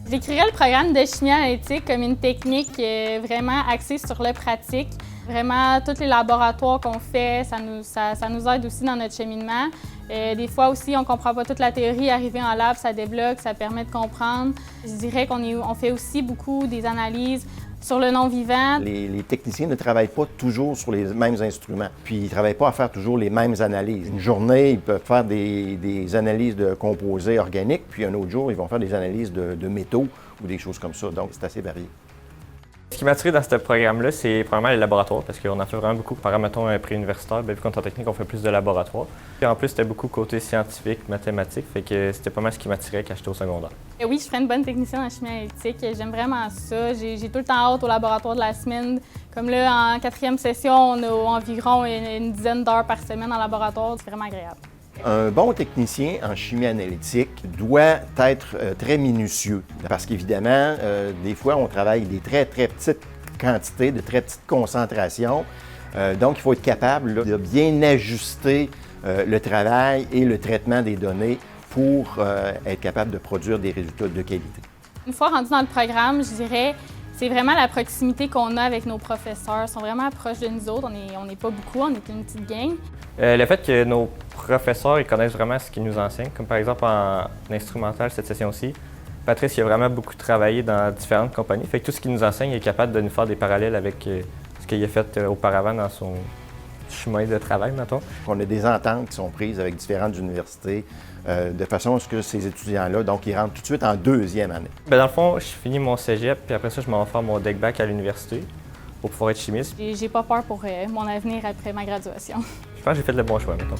J'écrirais le programme de chimie analytique comme une technique vraiment axée sur le pratique. Vraiment, tous les laboratoires qu'on fait, ça nous aide aussi dans notre cheminement. Des fois aussi, on ne comprend pas toute la théorie. Arriver en lab, ça débloque, ça permet de comprendre. Je dirais qu'on fait aussi beaucoup des analyses sur le non-vivant. Les techniciens ne travaillent pas toujours sur les mêmes instruments, puis ils ne travaillent pas à faire toujours les mêmes analyses. Une journée, ils peuvent faire des analyses de composés organiques, puis un autre jour, ils vont faire des analyses de métaux ou des choses comme ça. Donc, c'est assez varié. Ce qui m'a attiré dans ce programme-là, c'est probablement les laboratoires, parce qu'on en fait vraiment beaucoup. Par exemple, mettons un préuniversitaire, vu qu'on est en technique, on fait plus de laboratoires. Puis en plus, c'était beaucoup côté scientifique, mathématique, fait que c'était pas mal ce qui m'attirait quand j'étais au secondaire. Et oui, je serais une bonne technicienne en chimie analytique. J'aime vraiment ça. J'ai tout le temps hâte au laboratoire de la semaine. Comme là, en 4e session, on a environ une dizaine d'heures par semaine en laboratoire. C'est vraiment agréable. Un bon technicien en chimie analytique doit être très minutieux parce qu'évidemment, des fois, on travaille des très petites quantités, de très petites concentrations. Donc, il faut être capable là, de bien ajuster le travail et le traitement des données pour être capable de produire des résultats de qualité. Une fois rendu dans le programme, je dirais, c'est vraiment la proximité qu'on a avec nos professeurs. Ils sont vraiment proches de nous autres. On n'est pas beaucoup, on est une petite gang. Le fait que nos professeurs ils connaissent vraiment ce qu'ils nous enseignent, comme par exemple en instrumental cette session-ci, Patrice il a vraiment beaucoup travaillé dans différentes compagnies. Fait que tout ce qu'il nous enseigne, il est capable de nous faire des parallèles avec ce qu'il a fait auparavant dans son chemin de travail, mettons. On a des ententes qui sont prises avec différentes universités de façon à ce que ces étudiants-là, donc, ils rentrent tout de suite en 2e année. Bien, dans le fond, je finis mon cégep, puis après ça, je m'en vais faire mon deck-bac à l'université pour pouvoir être chimiste. J'ai pas peur pour mon avenir après ma graduation. Je pense que j'ai fait le bon choix, mettons.